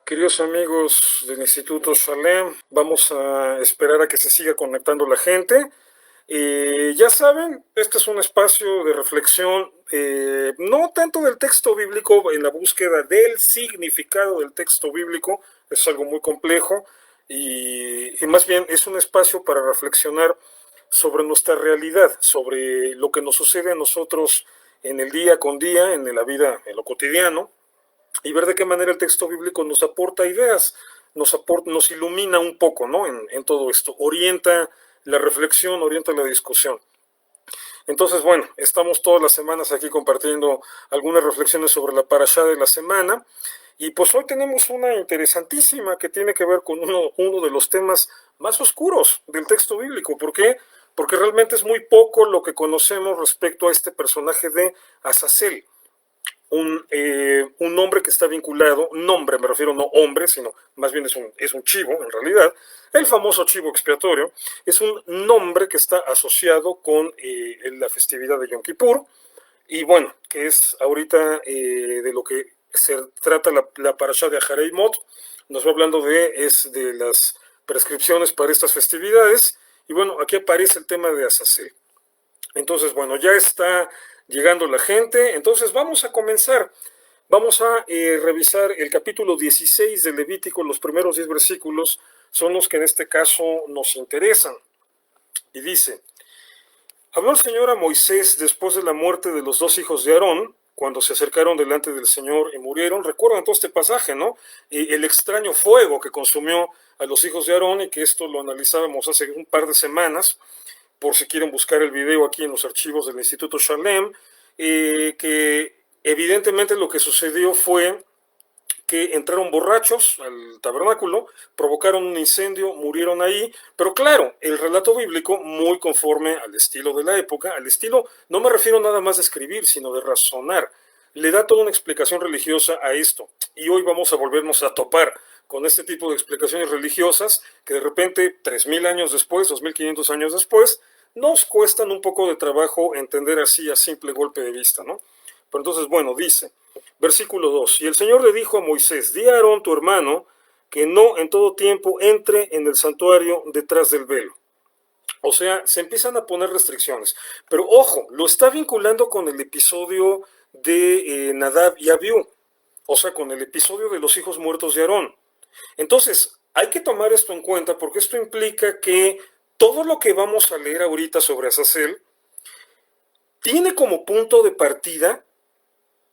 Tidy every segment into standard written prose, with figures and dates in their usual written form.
Queridos amigos del Instituto Shalem, vamos a esperar a que se siga conectando la gente. Ya saben, este es un espacio de reflexión, no tanto del texto bíblico, en la búsqueda del significado del texto bíblico, es algo muy complejo, y más bien es un espacio para reflexionar sobre nuestra realidad, sobre lo que nos sucede a nosotros en el día con día, en la vida, en lo cotidiano, y ver de qué manera el texto bíblico nos aporta ideas, nos ilumina un poco, ¿no? En todo esto, orienta la reflexión, orienta la discusión. Entonces, bueno, estamos todas las semanas aquí compartiendo algunas reflexiones sobre la parashá de la semana, y pues hoy tenemos una interesantísima que tiene que ver con uno de los temas más oscuros del texto bíblico. ¿Por qué? Porque realmente es muy poco lo que conocemos respecto a este personaje de Azazel. Un nombre que está vinculado, nombre me refiero, no hombre, sino más bien es un chivo en realidad, el famoso chivo expiatorio, es un nombre que está asociado con la festividad de Yom Kippur, y bueno, que es ahorita de lo que se trata la parashá de Aharei Mot. Nos va hablando de las prescripciones para estas festividades, y bueno, aquí aparece el tema de Azazel. Entonces, bueno, ya está llegando la gente, entonces vamos a comenzar. Vamos a revisar el capítulo 16 de Levítico, los primeros 10 versículos son los que en este caso nos interesan. Y dice: habló el Señor a Moisés después de la muerte de los dos hijos de Aarón, cuando se acercaron delante del Señor y murieron. Recuerdan todo este pasaje, ¿no? El extraño fuego que consumió a los hijos de Aarón, y que esto lo analizábamos hace un par de semanas, por si quieren buscar el video aquí en los archivos del Instituto Shalem, que evidentemente lo que sucedió fue que entraron borrachos al tabernáculo, provocaron un incendio, murieron ahí, pero claro, el relato bíblico, muy conforme al estilo de la época, al estilo, no me refiero nada más de escribir, sino de razonar, le da toda una explicación religiosa a esto, y hoy vamos a volvernos a topar con este tipo de explicaciones religiosas que de repente, 3000 años después, 2500 años después, nos cuestan un poco de trabajo entender así a simple golpe de vista, ¿no? Pero entonces, bueno, dice, versículo 2, y el Señor le dijo a Moisés: di a Aarón tu hermano que no en todo tiempo entre en el santuario detrás del velo. O sea, se empiezan a poner restricciones. Pero ojo, lo está vinculando con el episodio de Nadab y Abiú, o sea, con el episodio de los hijos muertos de Aarón. Entonces, hay que tomar esto en cuenta porque esto implica que todo lo que vamos a leer ahorita sobre Azazel tiene como punto de partida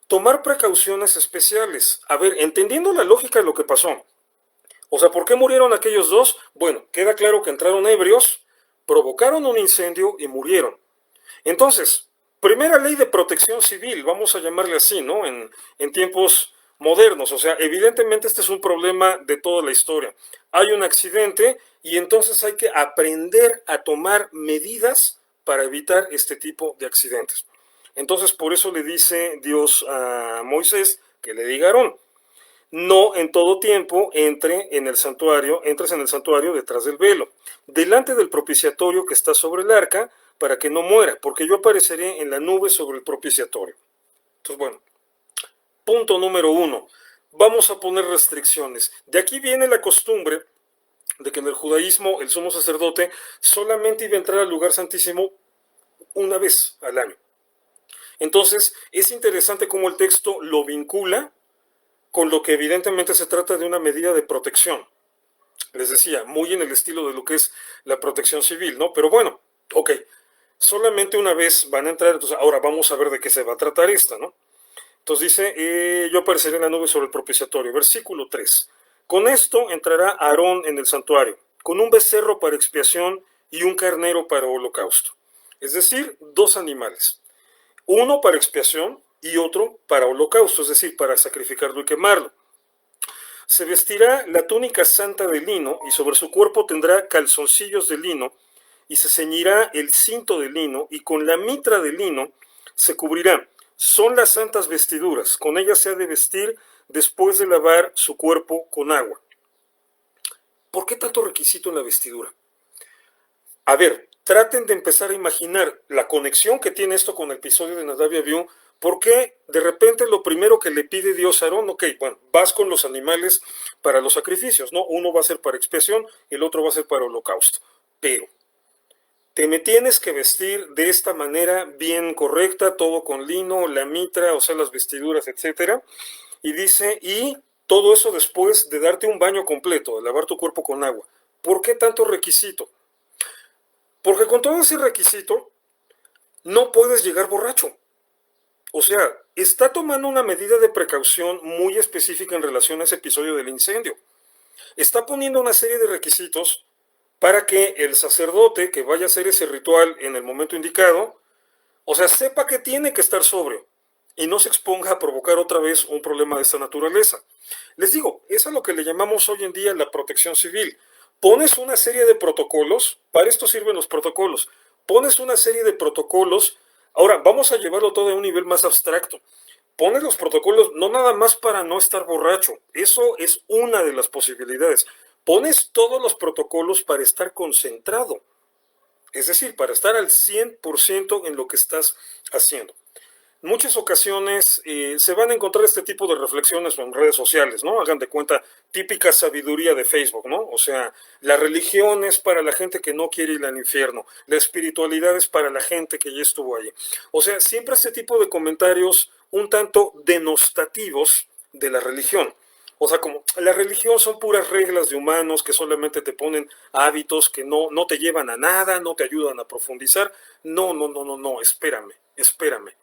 tomar precauciones especiales. A ver, entendiendo la lógica de lo que pasó. O sea, ¿por qué murieron aquellos dos? Bueno, queda claro que entraron ebrios, provocaron un incendio y murieron. Entonces, primera ley de protección civil, vamos a llamarle así, ¿no? En tiempos modernos. O sea, evidentemente este es un problema de toda la historia. Hay un accidente y entonces hay que aprender a tomar medidas para evitar este tipo de accidentes. Entonces, por eso le dice Dios a Moisés que le diga a Aarón: no en todo tiempo entres en el santuario detrás del velo, delante del propiciatorio que está sobre el arca, para que no muera, porque yo apareceré en la nube sobre el propiciatorio. Entonces, bueno, punto número 1. Vamos a poner restricciones. De aquí viene la costumbre de que en el judaísmo el sumo sacerdote solamente iba a entrar al lugar santísimo una vez al año. Entonces, es interesante cómo el texto lo vincula con lo que evidentemente se trata de una medida de protección. Les decía, muy en el estilo de lo que es la protección civil, ¿no? Pero bueno, ok, solamente una vez van a entrar, entonces ahora vamos a ver de qué se va a tratar esta, ¿no? Entonces dice, yo apareceré en la nube sobre el propiciatorio. Versículo 3. Con esto entrará Aarón en el santuario, con un becerro para expiación y un carnero para holocausto. Es decir, dos animales. Uno para expiación y otro para holocausto, es decir, para sacrificarlo y quemarlo. Se vestirá la túnica santa de lino, y sobre su cuerpo tendrá calzoncillos de lino, y se ceñirá el cinto de lino, y con la mitra de lino se cubrirá. Son las santas vestiduras, con ellas se ha de vestir después de lavar su cuerpo con agua. ¿Por qué tanto requisito en la vestidura? A ver, traten de empezar a imaginar la conexión que tiene esto con el episodio de Nadab y Abiú, ¿Por qué de repente lo primero que le pide Dios a Aarón? Ok, bueno, vas con los animales para los sacrificios, ¿no? Uno va a ser para expiación y el otro va a ser para holocausto. Pero te me tienes que vestir de esta manera bien correcta, todo con lino, la mitra, o sea, las vestiduras, etcétera. Y dice, y todo eso después de darte un baño completo, de lavar tu cuerpo con agua. ¿Por qué tanto requisito? Porque con todo ese requisito no puedes llegar borracho. O sea, está tomando una medida de precaución muy específica en relación a ese episodio del incendio. Está poniendo una serie de requisitos para que el sacerdote que vaya a hacer ese ritual en el momento indicado, o sea, sepa que tiene que estar sobrio y no se exponga a provocar otra vez un problema de esta naturaleza. Les digo, es a lo que le llamamos hoy en día la protección civil. Pones una serie de protocolos, para esto sirven los protocolos, pones una serie de protocolos, ahora vamos a llevarlo todo a un nivel más abstracto. Pones los protocolos no nada más para no estar borracho, eso es una de las posibilidades. Pones todos los protocolos para estar concentrado, es decir, para estar al 100% en lo que estás haciendo. En muchas ocasiones se van a encontrar este tipo de reflexiones en redes sociales, ¿no? Hagan de cuenta, típica sabiduría de Facebook, ¿no? O sea, la religión es para la gente que no quiere ir al infierno, la espiritualidad es para la gente que ya estuvo allí. O sea, siempre este tipo de comentarios un tanto denostativos de la religión. O sea, como la religión son puras reglas de humanos que solamente te ponen hábitos que no te llevan a nada, no te ayudan a profundizar. No, no, no, no, no, espérame, espérame.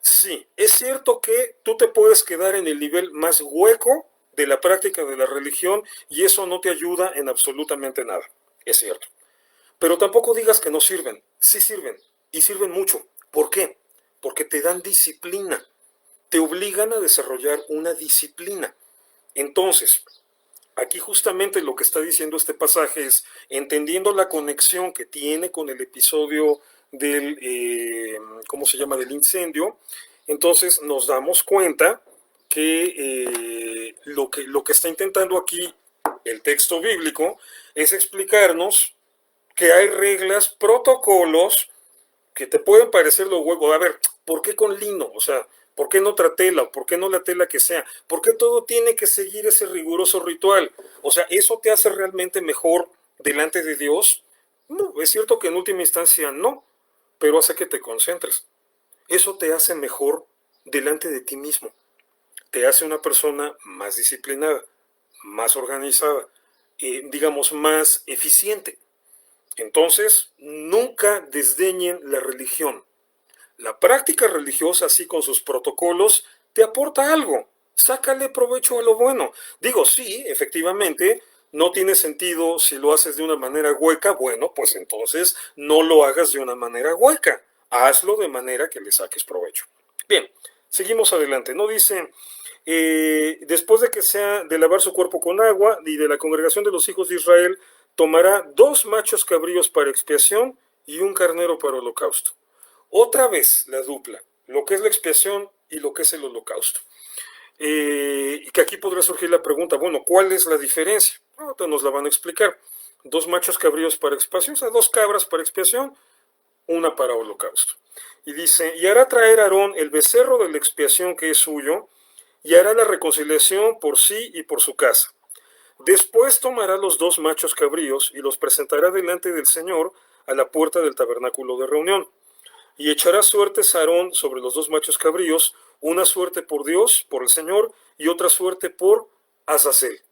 Sí, es cierto que tú te puedes quedar en el nivel más hueco de la práctica de la religión y eso no te ayuda en absolutamente nada. Es cierto. Pero tampoco digas que no sirven. Sí sirven. Y sirven mucho. ¿Por qué? Porque te dan disciplina. Te obligan a desarrollar una disciplina. Entonces, aquí justamente lo que está diciendo este pasaje es, entendiendo la conexión que tiene con el episodio del, ¿cómo se llama?, del incendio, entonces nos damos cuenta que, lo que está intentando aquí el texto bíblico es explicarnos que hay reglas, protocolos que te pueden parecer lo huevo. A ver, ¿por qué con lino? O sea, ¿por qué no otra tela? ¿O por qué no la tela que sea? ¿Por qué todo tiene que seguir ese riguroso ritual? O sea, ¿eso te hace realmente mejor delante de Dios? No, es cierto que en última instancia no, pero hace que te concentres. Eso te hace mejor delante de ti mismo. Te hace una persona más disciplinada, más organizada, digamos, más eficiente. Entonces, nunca desdeñen la religión. La práctica religiosa, así con sus protocolos, te aporta algo. Sácale provecho a lo bueno. Digo, sí, efectivamente, no tiene sentido si lo haces de una manera hueca. Bueno, pues entonces no lo hagas de una manera hueca. Hazlo de manera que le saques provecho. Bien, seguimos adelante. No dice, después de que sea de lavar su cuerpo con agua y de la congregación de los hijos de Israel, tomará 2 machos cabríos para expiación y un carnero para holocausto. Otra vez la dupla, lo que es la expiación y lo que es el holocausto. Y que aquí podría surgir la pregunta, bueno, ¿cuál es la diferencia? Ahorita nos la van a explicar. 2 machos cabríos para expiación, o sea, 2 cabras para expiación, una para holocausto. Y dice, y hará traer a Aarón el becerro de la expiación que es suyo, y hará la reconciliación por sí y por su casa. Después tomará los 2 machos cabríos y los presentará delante del Señor a la puerta del tabernáculo de reunión. Y echará suertes a Aarón sobre los 2 machos cabríos, una suerte por Dios, por el Señor, y otra suerte por Azazel.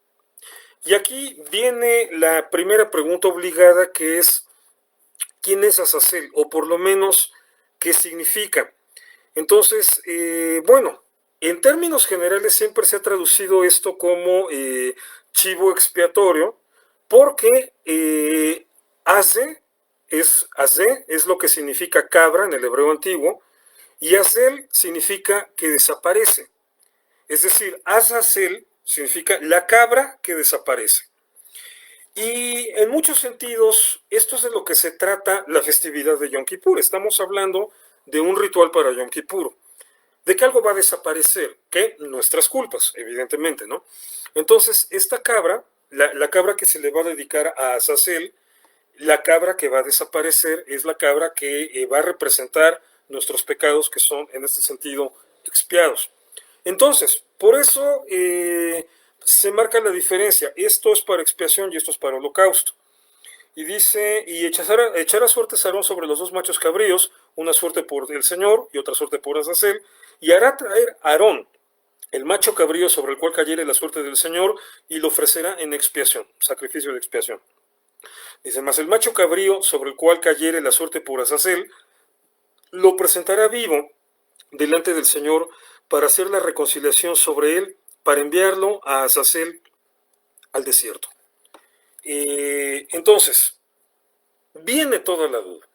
Y aquí viene la primera pregunta obligada, que es, ¿quién es Azazel? O por lo menos, ¿qué significa? Entonces, bueno, en términos generales siempre se ha traducido esto como chivo expiatorio, porque Azé es lo que significa cabra en el hebreo antiguo, y Azel significa que desaparece. Es decir, Azazel significa la cabra que desaparece. Y en muchos sentidos, esto es de lo que se trata la festividad de Yom Kippur. Estamos hablando de un ritual para Yom Kippur, de que algo va a desaparecer, que nuestras culpas, evidentemente, ¿no? Entonces, esta cabra, la cabra que se le va a dedicar a Azazel, la cabra que va a desaparecer es la cabra que va a representar nuestros pecados, que son, en este sentido, expiados. Entonces, por eso se marca la diferencia. Esto es para expiación y esto es para holocausto. Y dice, y echará suertes Aarón sobre los dos machos cabríos, una suerte por el Señor y otra suerte por Azazel, y hará traer Aarón el macho cabrío sobre el cual cayere la suerte del Señor, y lo ofrecerá en expiación, sacrificio de expiación. Dice, mas el macho cabrío sobre el cual cayere la suerte por Azazel, lo presentará vivo delante del Señor para hacer la reconciliación sobre él, para enviarlo a Azazel al desierto. Entonces, viene toda la duda.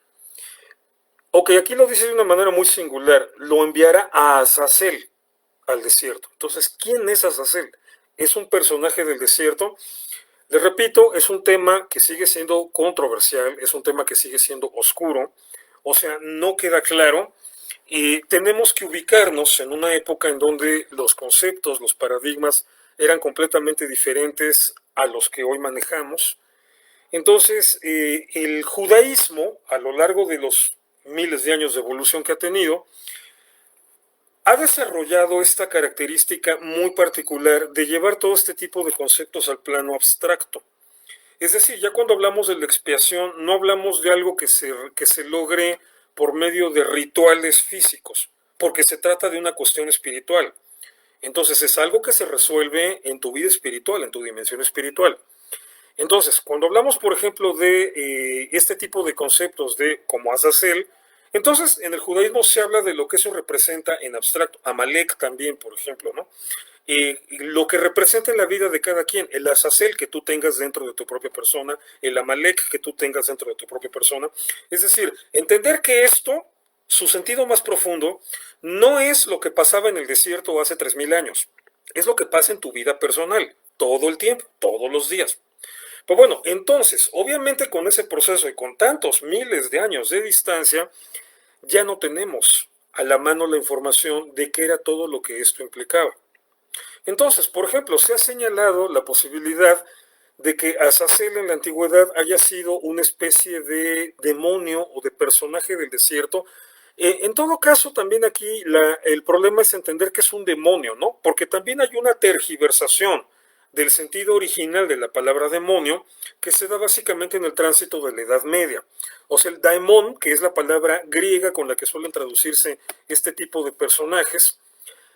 Ok, aquí lo dice de una manera muy singular, lo enviará a Azazel al desierto. Entonces, ¿quién es Azazel? ¿Es un personaje del desierto? Les repito, es un tema que sigue siendo controversial, es un tema que sigue siendo oscuro, o sea, no queda claro. Tenemos que ubicarnos en una época en donde los conceptos, los paradigmas eran completamente diferentes a los que hoy manejamos. Entonces, el judaísmo, a lo largo de los miles de años de evolución que ha tenido, ha desarrollado esta característica muy particular de llevar todo este tipo de conceptos al plano abstracto. Es decir, ya cuando hablamos de la expiación, no hablamos de algo que se logre por medio de rituales físicos, porque se trata de una cuestión espiritual. Entonces es algo que se resuelve en tu vida espiritual, en tu dimensión espiritual. Entonces, cuando hablamos, por ejemplo, de este tipo de conceptos de como Azazel, entonces en el judaísmo se habla de lo que eso representa en abstracto. Amalek también, por ejemplo, ¿no? Lo que representa en la vida de cada quien, el Azazel que tú tengas dentro de tu propia persona, el Amalek que tú tengas dentro de tu propia persona. Es decir, entender que esto, su sentido más profundo, no es lo que pasaba en el desierto hace 3000 años, es lo que pasa en tu vida personal, todo el tiempo, todos los días. Pues bueno, entonces, obviamente con ese proceso y con tantos miles de años de distancia, ya no tenemos a la mano la información de qué era todo lo que esto implicaba. Entonces, por ejemplo, se ha señalado la posibilidad de que Azazel en la antigüedad haya sido una especie de demonio o de personaje del desierto. En todo caso, también aquí el problema es entender que es un demonio, ¿no? Porque también hay una tergiversación del sentido original de la palabra demonio que se da básicamente en el tránsito de la Edad Media. O sea, el daemon, que es la palabra griega con la que suelen traducirse este tipo de personajes,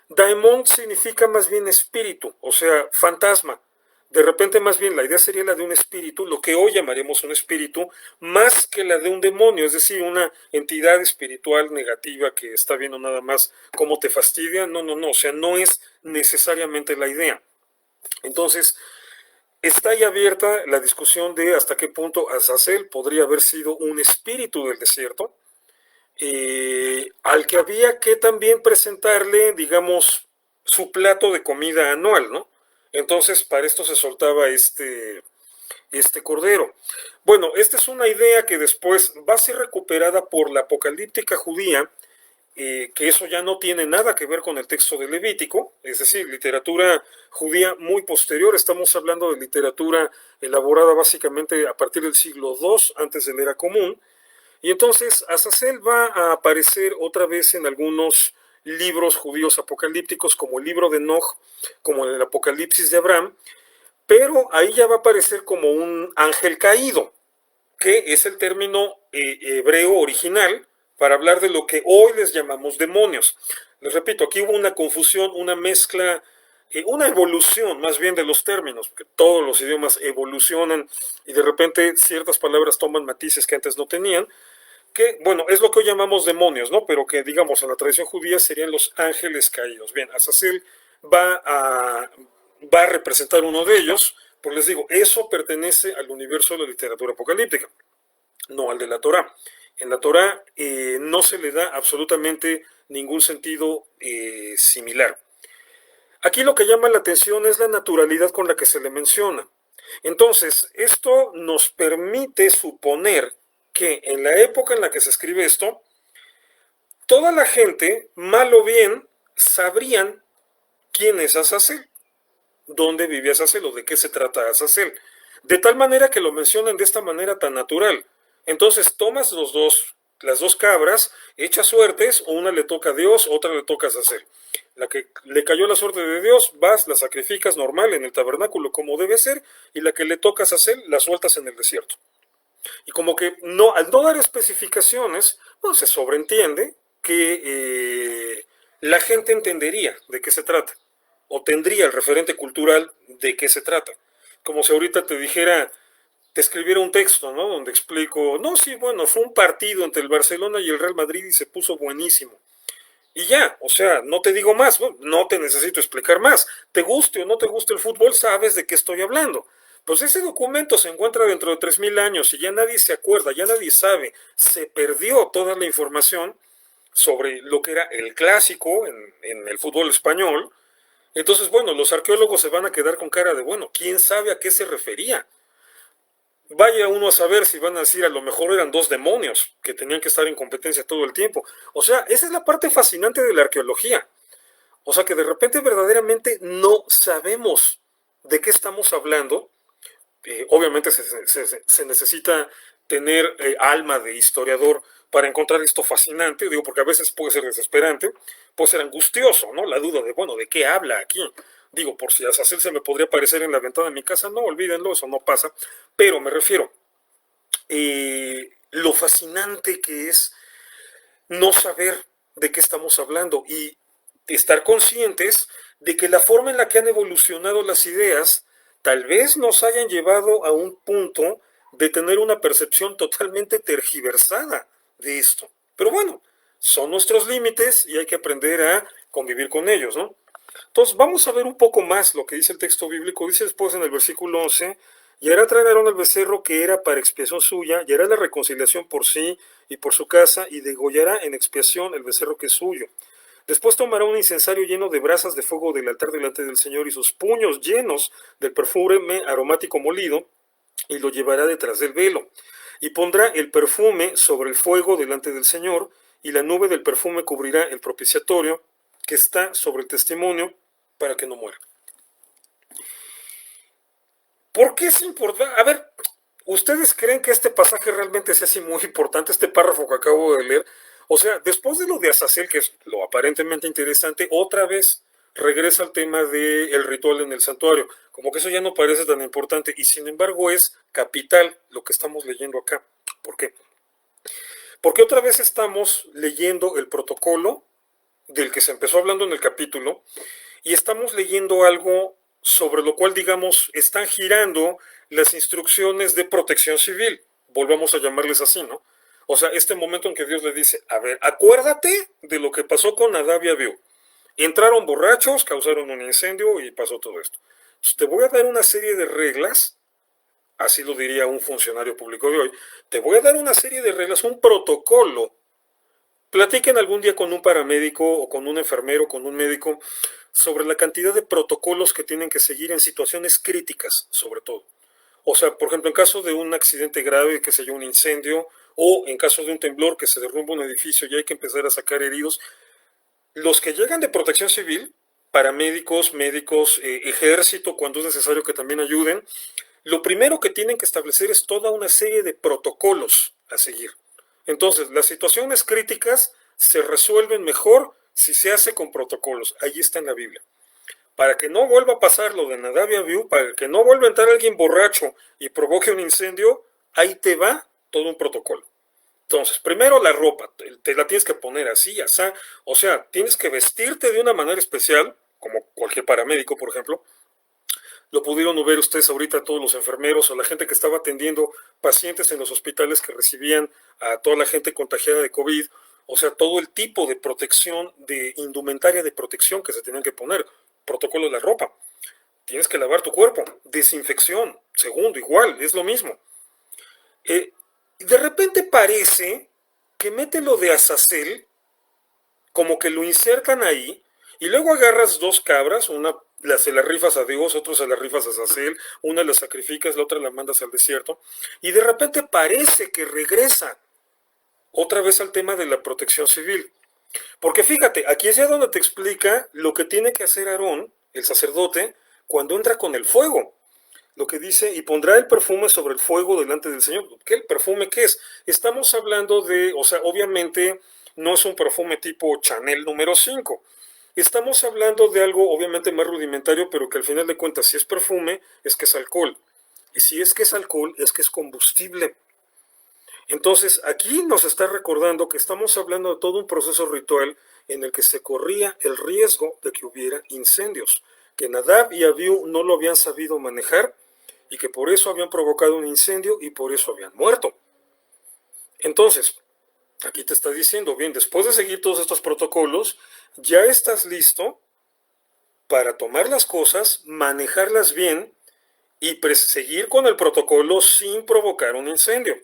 daemon significa más bien espíritu, o sea, fantasma. De repente más bien la idea sería la de un espíritu, lo que hoy llamaremos un espíritu, más que la de un demonio, es decir, una entidad espiritual negativa que está viendo nada más cómo te fastidia. No, no, no, o sea, no es necesariamente la idea. Entonces, está ahí abierta la discusión de hasta qué punto Azazel podría haber sido un espíritu del desierto, al que había que también presentarle, digamos, su plato de comida anual, ¿no? Entonces, para esto se soltaba este cordero. Bueno, esta es una idea que después va a ser recuperada por la apocalíptica judía, que eso ya no tiene nada que ver con el texto de Levítico, es decir, literatura judía muy posterior. Estamos hablando de literatura elaborada básicamente a partir del siglo II antes de la era común. Y entonces Azazel va a aparecer otra vez en algunos libros judíos apocalípticos, como el libro de Enoch, como el Apocalipsis de Abraham, pero ahí ya va a aparecer como un ángel caído, que es el término hebreo original para hablar de lo que hoy les llamamos demonios. Les repito, aquí hubo una confusión, una mezcla, una evolución más bien de los términos, porque todos los idiomas evolucionan y de repente ciertas palabras toman matices que antes no tenían, que, bueno, es lo que hoy llamamos demonios, ¿no? Pero que, digamos, en la tradición judía serían los ángeles caídos. Bien, Azazel va a representar uno de ellos, pues les digo, eso pertenece al universo de la literatura apocalíptica, no al de la Torá. En la Torá no se le da absolutamente ningún sentido similar. Aquí lo que llama la atención es la naturalidad con la que se le menciona. Entonces, esto nos permite suponer que en la época en la que se escribe esto, toda la gente, mal o bien, sabrían quién es Azazel, dónde vive Azazel o de qué se trata Azazel. De tal manera que lo mencionan de esta manera tan natural. Entonces tomas las dos cabras, echas suertes, una le toca a Dios, otra le toca a Azazel. La que le cayó la suerte de Dios, vas, la sacrificas normal en el tabernáculo como debe ser, y la que le tocas hacer, la sueltas en el desierto. Y como que no, al no dar especificaciones, pues se sobreentiende que la gente entendería de qué se trata, o tendría el referente cultural de qué se trata. Como si ahorita te dijera, te escribiera un texto, ¿no? Donde explico, no, sí, bueno, fue un partido entre el Barcelona y el Real Madrid y se puso buenísimo. Y ya, o sea, no te digo más, no te necesito explicar más. Te guste o no te guste el fútbol, sabes de qué estoy hablando. Pues ese documento se encuentra dentro de 3000 años y ya nadie se acuerda, ya nadie sabe. Se perdió toda la información sobre lo que era el clásico en el fútbol español. Entonces, bueno, los arqueólogos se van a quedar con cara de, bueno, ¿quién sabe a qué se refería? Vaya uno a saber si van a decir a lo mejor eran dos demonios que tenían que estar en competencia todo el tiempo. O sea, esa es la parte fascinante de la arqueología. O sea, que de repente verdaderamente no sabemos de qué estamos hablando. Obviamente se necesita tener alma de historiador para encontrar esto fascinante, digo, porque a veces puede ser desesperante, puede ser angustioso, ¿no? La duda de, bueno, ¿de qué habla aquí? Digo, por si a Sacel se me podría aparecer en la ventana de mi casa, no, olvídenlo, eso no pasa, pero me refiero, lo fascinante que es no saber de qué estamos hablando y estar conscientes de que la forma en la que han evolucionado las ideas tal vez nos hayan llevado a un punto de tener una percepción totalmente tergiversada de esto. Pero bueno, son nuestros límites y hay que aprender a convivir con ellos, ¿no? Entonces vamos a ver un poco más lo que dice el texto bíblico. Dice después en el versículo 11, y hará traer Aarón el becerro que era para expiación suya, y hará la reconciliación por sí y por su casa, y degollará en expiación el becerro que es suyo. Después tomará un incensario lleno de brasas de fuego del altar delante del Señor y sus puños llenos del perfume aromático molido, y lo llevará detrás del velo. Y pondrá el perfume sobre el fuego delante del Señor, y la nube del perfume cubrirá el propiciatorio que está sobre el testimonio para que no muera. ¿Por qué es importante? A ver, ¿ustedes creen que este pasaje realmente es así muy importante, este párrafo que acabo de leer? O sea, después de lo de Azazel, que es lo aparentemente interesante, otra vez regresa al tema del ritual en el santuario. Como que eso ya no parece tan importante y sin embargo es capital lo que estamos leyendo acá. ¿Por qué? Porque otra vez estamos leyendo el protocolo del que se empezó hablando en el capítulo y estamos leyendo algo sobre lo cual, digamos, están girando las instrucciones de protección civil, volvamos a llamarles así, ¿no? O sea, este momento en que Dios le dice, a ver, acuérdate de lo que pasó con Nadab y Abiú. Entraron borrachos, causaron un incendio y pasó todo esto. Entonces, te voy a dar una serie de reglas, así lo diría un funcionario público de hoy, te voy a dar una serie de reglas, un protocolo. Platiquen algún día con un paramédico o con un enfermero, con un médico, sobre la cantidad de protocolos que tienen que seguir en situaciones críticas, sobre todo. O sea, por ejemplo, en caso de un accidente grave, que se yo, un incendio, o en caso de un temblor que se derrumba un edificio y hay que empezar a sacar heridos, los que llegan de protección civil, paramédicos, médicos, ejército, cuando es necesario que también ayuden, lo primero que tienen que establecer es toda una serie de protocolos a seguir. Entonces, las situaciones críticas se resuelven mejor si se hace con protocolos. Allí está en la Biblia. Para que no vuelva a pasar lo de Nadab y Abiú, para que no vuelva a entrar alguien borracho y provoque un incendio, ahí te va todo un protocolo. Entonces, primero la ropa, te la tienes que poner así, así, o sea, tienes que vestirte de una manera especial, como cualquier paramédico, por ejemplo. Lo pudieron ver ustedes ahorita todos los enfermeros o la gente que estaba atendiendo pacientes en los hospitales que recibían a toda la gente contagiada de COVID, o sea, todo el tipo de protección, de indumentaria de protección que se tenían que poner, protocolo de la ropa. Tienes que lavar tu cuerpo, desinfección, segundo, igual, es lo mismo. De repente parece que mete lo de Azazel, como que lo insertan ahí, y luego agarras dos cabras, una se la rifas a Dios, otra se la rifas a Azazel, una la sacrificas, la otra la mandas al desierto, y de repente parece que regresa otra vez al tema de la protección civil. Porque fíjate, aquí es ya donde te explica lo que tiene que hacer Aarón, el sacerdote, cuando entra con el fuego. Lo que dice, y pondrá el perfume sobre el fuego delante del Señor. ¿Qué el perfume qué es? Estamos hablando de, o sea, obviamente no es un perfume tipo Chanel número 5. Estamos hablando de algo obviamente más rudimentario, pero que al final de cuentas, si es perfume, es que es alcohol. Y si es que es alcohol, es que es combustible. Entonces, aquí nos está recordando que estamos hablando de todo un proceso ritual en el que se corría el riesgo de que hubiera incendios, que Nadab y Abiú no lo habían sabido manejar y que por eso habían provocado un incendio y por eso habían muerto. Entonces, aquí te está diciendo, bien, después de seguir todos estos protocolos, ya estás listo para tomar las cosas, manejarlas bien y seguir con el protocolo sin provocar un incendio.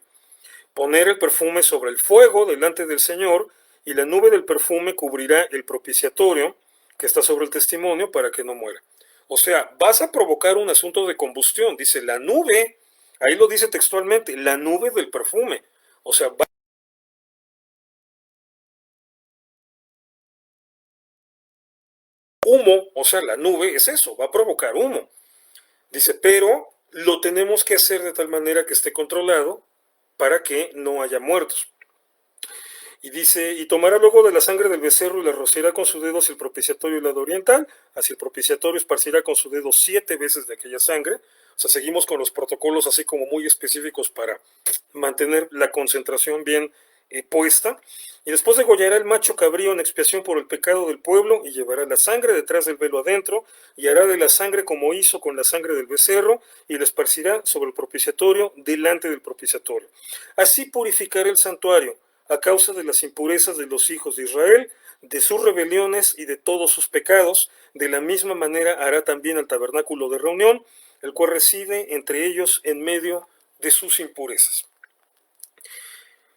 Poner el perfume sobre el fuego delante del Señor, y la nube del perfume cubrirá el propiciatorio que está sobre el testimonio para que no muera. O sea, vas a provocar un asunto de combustión, dice la nube, ahí lo dice textualmente, la nube del perfume. O sea, va humo, o sea, la nube es eso, va a provocar humo. Dice, pero lo tenemos que hacer de tal manera que esté controlado para que no haya muertos. Y dice, y tomará luego de la sangre del becerro y la rociará con su dedo hacia el propiciatorio y el lado oriental, hacia el propiciatorio esparcirá con su dedo 7 veces de aquella sangre. O sea, seguimos con los protocolos así como muy específicos para mantener la concentración bien puesta. Y después degollará el macho cabrío en expiación por el pecado del pueblo y llevará la sangre detrás del velo adentro y hará de la sangre como hizo con la sangre del becerro y la esparcirá sobre el propiciatorio delante del propiciatorio. Así purificará el santuario a causa de las impurezas de los hijos de Israel, de sus rebeliones y de todos sus pecados. De la misma manera hará también el tabernáculo de reunión, el cual reside entre ellos en medio de sus impurezas.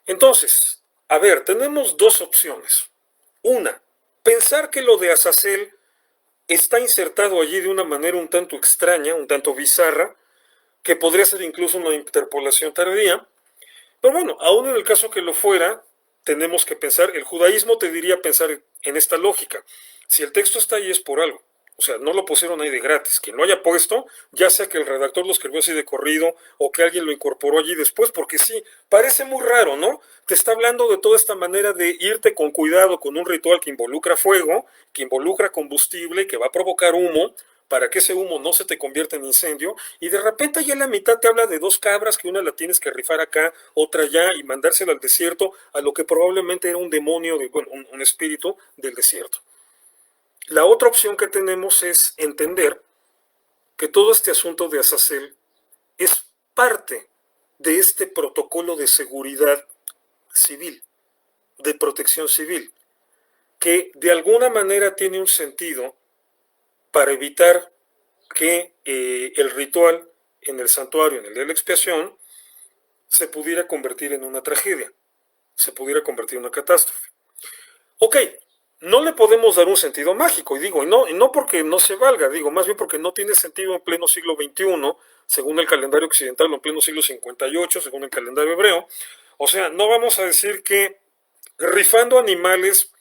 Entonces, a ver, tenemos dos opciones. Una, pensar que lo de Azazel está insertado allí de una manera un tanto extraña, un tanto bizarra, que podría ser incluso una interpolación tardía. Pero bueno, aún en el caso que lo fuera, tenemos que pensar, el judaísmo te diría pensar en esta lógica. Si el texto está ahí es por algo. O sea, no lo pusieron ahí de gratis. Quien lo haya puesto, ya sea que el redactor lo escribió así de corrido o que alguien lo incorporó allí después, porque sí, parece muy raro, ¿no? Te está hablando de toda esta manera de irte con cuidado con un ritual que involucra fuego, que involucra combustible, que va a provocar humo, para que ese humo no se te convierta en incendio, y de repente ya en la mitad te habla de 2 cabras, que una la tienes que rifar acá, otra allá, y mandársela al desierto, a lo que probablemente era un demonio, bueno, un espíritu del desierto. La otra opción que tenemos es entender que todo este asunto de Azazel es parte de este protocolo de seguridad civil, de protección civil, que de alguna manera tiene un sentido para evitar que el ritual en el santuario, en el día de la expiación, se pudiera convertir en una tragedia, se pudiera convertir en una catástrofe. Ok, no le podemos dar un sentido mágico, y no porque no se valga, digo, más bien porque no tiene sentido en pleno siglo XXI, según el calendario occidental, o en pleno siglo 58, según el calendario hebreo. O sea, no vamos a decir que rifando animales,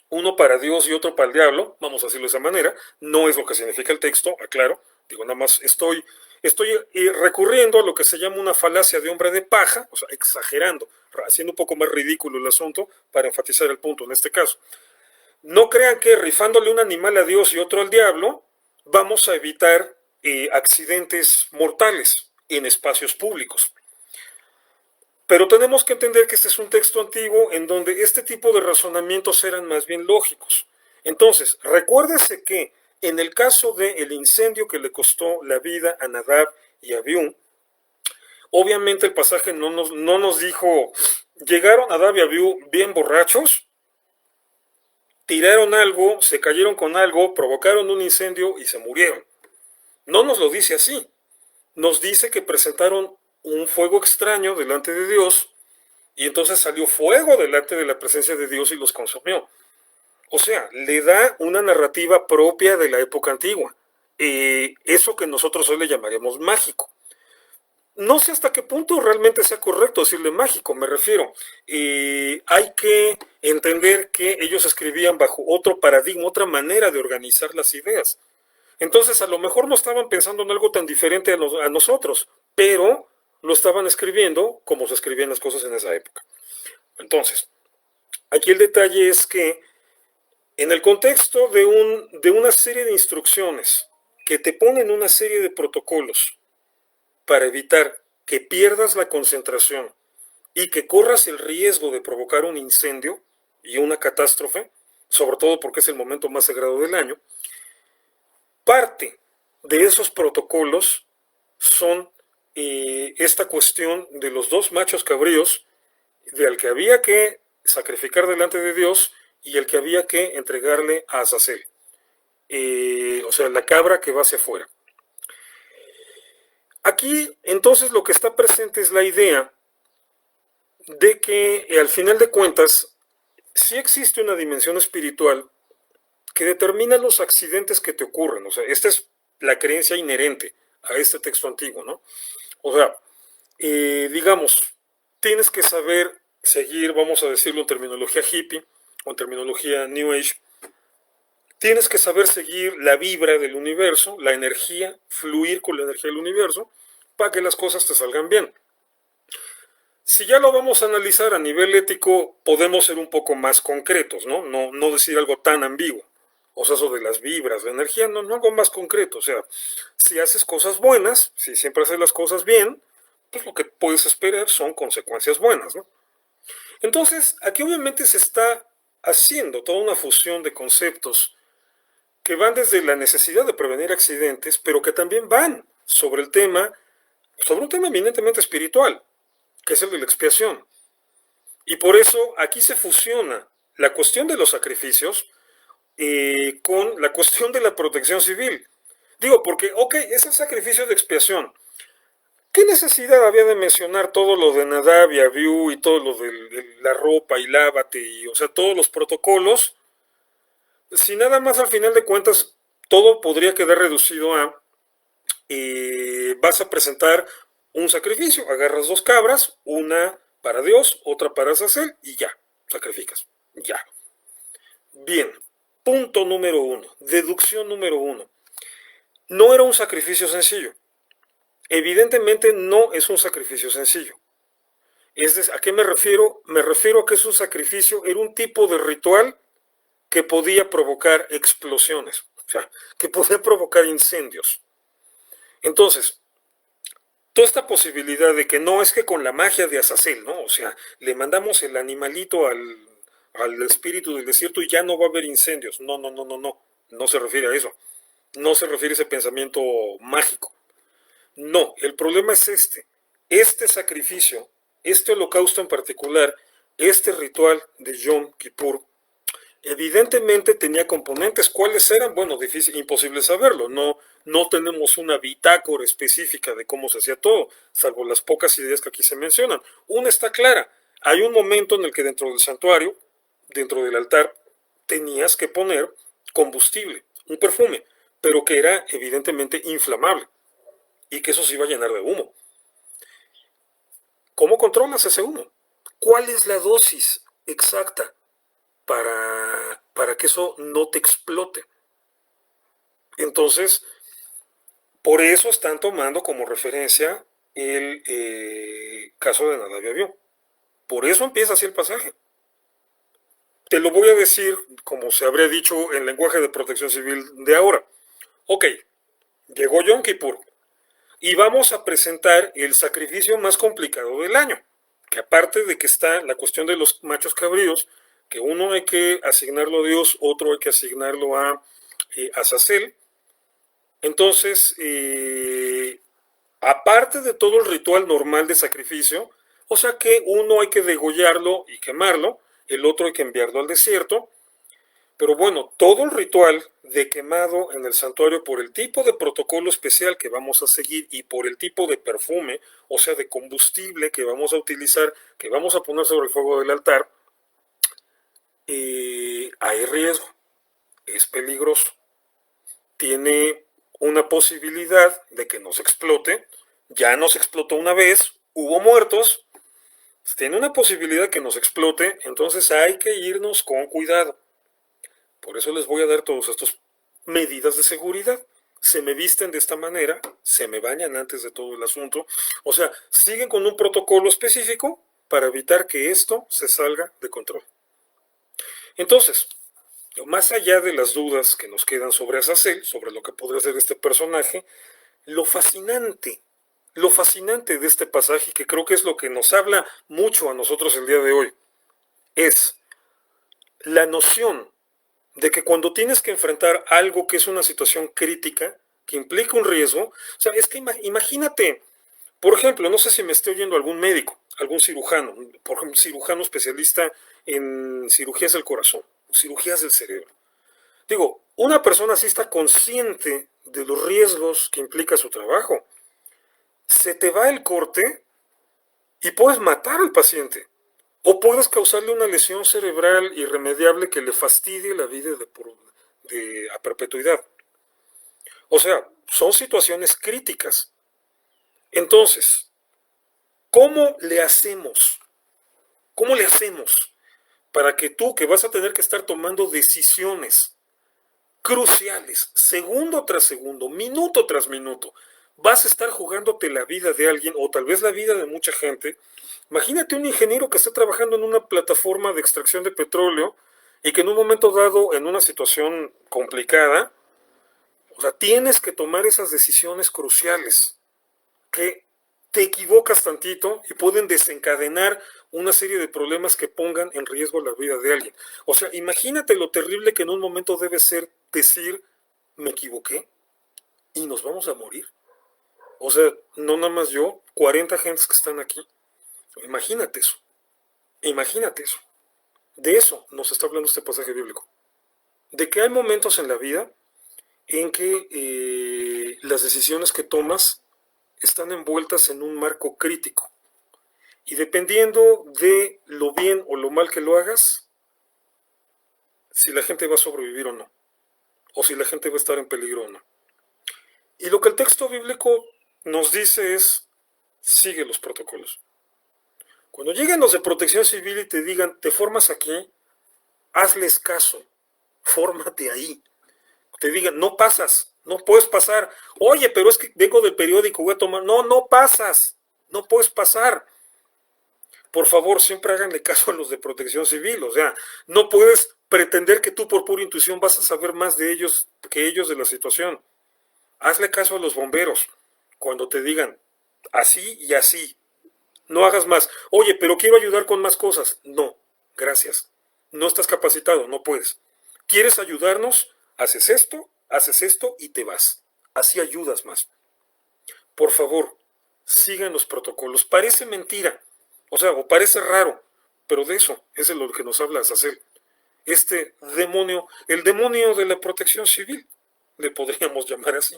uno para Dios y otro para el diablo, vamos a decirlo de esa manera, no es lo que significa el texto, aclaro, digo, nada más estoy recurriendo a lo que se llama una falacia de hombre de paja, o sea, exagerando, haciendo un poco más ridículo el asunto para enfatizar el punto en este caso. No crean que rifándole un animal a Dios y otro al diablo, vamos a evitar accidentes mortales en espacios públicos. Pero tenemos que entender que este es un texto antiguo en donde este tipo de razonamientos eran más bien lógicos. Entonces, recuérdese que en el caso del incendio que le costó la vida a Nadab y a Abiú, obviamente el pasaje no nos dijo, llegaron Nadab y Abiú bien borrachos, tiraron algo, se cayeron con algo, provocaron un incendio y se murieron. No nos lo dice así. Nos dice que presentaron un fuego extraño delante de Dios y entonces salió fuego delante de la presencia de Dios y los consumió. O sea, le da una narrativa propia de la época antigua. Eso que nosotros hoy le llamaríamos mágico. No sé hasta qué punto realmente sea correcto decirle mágico, me refiero. Hay que entender que ellos escribían bajo otro paradigma, otra manera de organizar las ideas. Entonces, a lo mejor no estaban pensando en algo tan diferente a nosotros, pero lo estaban escribiendo como se escribían las cosas en esa época. Entonces, aquí el detalle es que En el contexto de una serie de instrucciones que te ponen una serie de protocolos para evitar que pierdas la concentración y que corras el riesgo de provocar un incendio y una catástrofe, sobre todo porque es el momento más sagrado del año, parte de esos protocolos son esta cuestión de los dos machos cabríos, del que había que sacrificar delante de Dios y el que había que entregarle a Azazel. O sea, la cabra que va hacia afuera. Aquí, entonces, lo que está presente es la idea de que, al final de cuentas, sí existe una dimensión espiritual que determina los accidentes que te ocurren. O sea, esta es la creencia inherente a este texto antiguo, ¿no? O sea, digamos, tienes que saber seguir, vamos a decirlo en terminología hippie o en terminología New Age, tienes que saber seguir la vibra del universo, la energía, fluir con la energía del universo, para que las cosas te salgan bien. Si ya lo vamos a analizar a nivel ético, podemos ser un poco más concretos, ¿no? No decir algo tan ambiguo. O sea, eso de las vibras, la energía, no algo más concreto. O sea, si haces cosas buenas, si siempre haces las cosas bien, pues lo que puedes esperar son consecuencias buenas, ¿no? Entonces, aquí obviamente se está haciendo toda una fusión de conceptos que van desde la necesidad de prevenir accidentes, pero que también van sobre el tema, sobre un tema eminentemente espiritual, que es el de la expiación. Y por eso aquí se fusiona la cuestión de los sacrificios con la cuestión de la protección civil. Digo, porque, ok, es el sacrificio de expiación. ¿Qué necesidad había de mencionar todo lo de Nadab y Abiú y todo lo de la ropa y lávate y, o sea, todos los protocolos? Si nada más al final de cuentas todo podría quedar reducido a vas a presentar un sacrificio, agarras dos cabras, una para Dios, otra para Azazel y ya, sacrificas, ya. Bien, punto número uno, deducción número uno. No era un sacrificio sencillo. Evidentemente no es un sacrificio sencillo. ¿A qué me refiero? Me refiero a que es un sacrificio, era un tipo de ritual que podía provocar explosiones, o sea, que podía provocar incendios. Entonces, toda esta posibilidad de que no es que con la magia de Azazel, ¿no? O sea, le mandamos el animalito al espíritu del desierto y ya no va a haber incendios. No se refiere a eso. No se refiere a ese pensamiento mágico. No, el problema es este sacrificio, este holocausto en particular, este ritual de Yom Kippur, evidentemente tenía componentes. ¿Cuáles eran? Bueno, difícil, imposible saberlo. No tenemos una bitácora específica de cómo se hacía todo, salvo las pocas ideas que aquí se mencionan. Una está clara. Hay un momento en el que dentro del santuario, dentro del altar, tenías que poner combustible, un perfume, pero que era evidentemente inflamable y que eso se iba a llenar de humo. ¿Cómo controlas ese humo? ¿Cuál es la dosis exacta para que eso no te explote? Entonces, por eso están tomando como referencia el caso de Nadab y Abiú. Por eso empieza así el pasaje. Te lo voy a decir como se habría dicho en lenguaje de protección civil de ahora. Ok, llegó Yom Kippur y vamos a presentar el sacrificio más complicado del año. Que aparte de que está la cuestión de los machos cabríos, que uno hay que asignarlo a Dios, otro hay que asignarlo a Azazel. Entonces, aparte de todo el ritual normal de sacrificio, o sea que uno hay que degollarlo y quemarlo, el otro hay que enviarlo al desierto, pero bueno, todo el ritual de quemado en el santuario por el tipo de protocolo especial que vamos a seguir y por el tipo de perfume, o sea, de combustible que vamos a utilizar, que vamos a poner sobre el fuego del altar, hay riesgo, es peligroso, tiene una posibilidad de que nos explote, ya nos explotó una vez, hubo muertos, tiene una posibilidad que nos explote, entonces hay que irnos con cuidado. Por eso les voy a dar todas estas medidas de seguridad. Se me visten de esta manera, se me bañan antes de todo el asunto. O sea, siguen con un protocolo específico para evitar que esto se salga de control. Entonces, Más allá de las dudas que nos quedan sobre Azazel, sobre lo que podría ser este personaje, lo fascinante, lo fascinante de este pasaje, que creo que es lo que nos habla mucho a nosotros el día de hoy, es la noción de que cuando tienes que enfrentar algo que es una situación crítica, que implica un riesgo, o sea, es que imagínate, por ejemplo, no sé si me esté oyendo algún médico, algún cirujano, por ejemplo, cirujano especialista en cirugías del corazón, cirugías del cerebro. Digo, una persona así está consciente de los riesgos que implica su trabajo. Se te va el corte y puedes matar al paciente. O puedes causarle una lesión cerebral irremediable que le fastidie la vida a perpetuidad. O sea, son situaciones críticas. Entonces, ¿cómo le hacemos? ¿Cómo le hacemos para que tú, que vas a tener que estar tomando decisiones cruciales, segundo tras segundo, minuto tras minuto, vas a estar jugándote la vida de alguien o tal vez la vida de mucha gente? Imagínate un ingeniero que está trabajando en una plataforma de extracción de petróleo y que en un momento dado, en una situación complicada, o sea, tienes que tomar esas decisiones cruciales que te equivocas tantito y pueden desencadenar una serie de problemas que pongan en riesgo la vida de alguien. O sea, imagínate lo terrible que en un momento debe ser decir, me equivoqué y nos vamos a morir. O sea, no nada más yo, 40 gentes que están aquí. Imagínate eso. Imagínate eso. De eso nos está hablando este pasaje bíblico. De que hay momentos en la vida en que las decisiones que tomas están envueltas en un marco crítico. Y dependiendo de lo bien o lo mal que lo hagas, si la gente va a sobrevivir o no, o si la gente va a estar en peligro o no. Y lo que el texto bíblico nos dice es, sigue los protocolos. Cuando lleguen los de protección civil y te digan, te formas aquí, hazles caso, fórmate ahí. Te digan, no pasas, no puedes pasar. Oye, pero es que vengo del periódico, voy a tomar. No, no pasas, no puedes pasar. Por favor, siempre háganle caso a los de protección civil. O sea, no puedes pretender que tú por pura intuición vas a saber más de ellos que ellos de la situación. Hazle caso a los bomberos cuando te digan así y así. No hagas más. Oye, pero quiero ayudar con más cosas. No, gracias. No estás capacitado, no puedes. ¿Quieres ayudarnos? Haces esto y te vas. Así ayudas más. Por favor, sigan los protocolos. Parece mentira, o sea, o parece raro, pero de eso es de lo que nos habla Azazel. Este demonio, el demonio de la protección civil, le podríamos llamar así.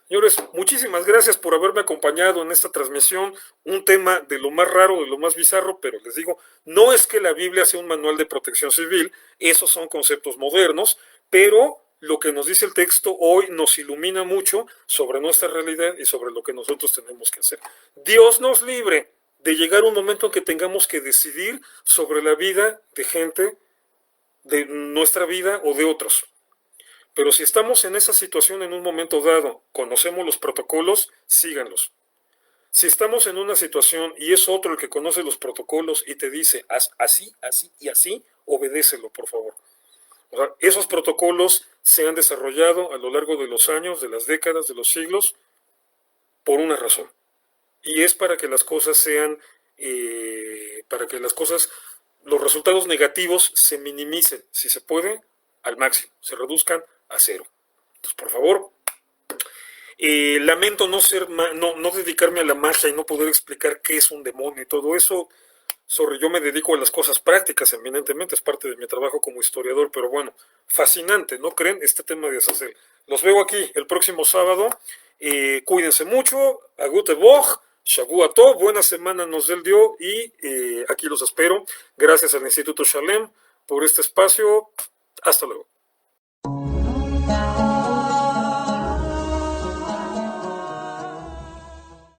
Señores, muchísimas gracias por haberme acompañado en esta transmisión, un tema de lo más raro, de lo más bizarro, pero les digo, no es que la Biblia sea un manual de protección civil, esos son conceptos modernos, pero lo que nos dice el texto hoy nos ilumina mucho sobre nuestra realidad y sobre lo que nosotros tenemos que hacer. Dios nos libre de llegar a un momento en que tengamos que decidir sobre la vida de gente, de nuestra vida o de otros. Pero si estamos en esa situación en un momento dado, conocemos los protocolos, síganlos. Si estamos en una situación y es otro el que conoce los protocolos y te dice, haz así, así y así, obedécelo, por favor. O sea, esos protocolos se han desarrollado a lo largo de los años, de las décadas, de los siglos, por una razón. Y es para que las cosas sean, para que las cosas, los resultados negativos se minimicen, si se puede, al máximo, se reduzcan a cero. Entonces, por favor, lamento no dedicarme a la magia y no poder explicar qué es un demonio y todo eso. Sorry, yo me dedico a las cosas prácticas, eminentemente, es parte de mi trabajo como historiador, pero bueno, fascinante, ¿no creen? Este tema de Azazel. Los veo aquí el próximo sábado. Cuídense mucho, a gute Woche, Shavua Tov, buena semana nos del dio y aquí los espero. Gracias al Instituto Shalem por este espacio. Hasta luego.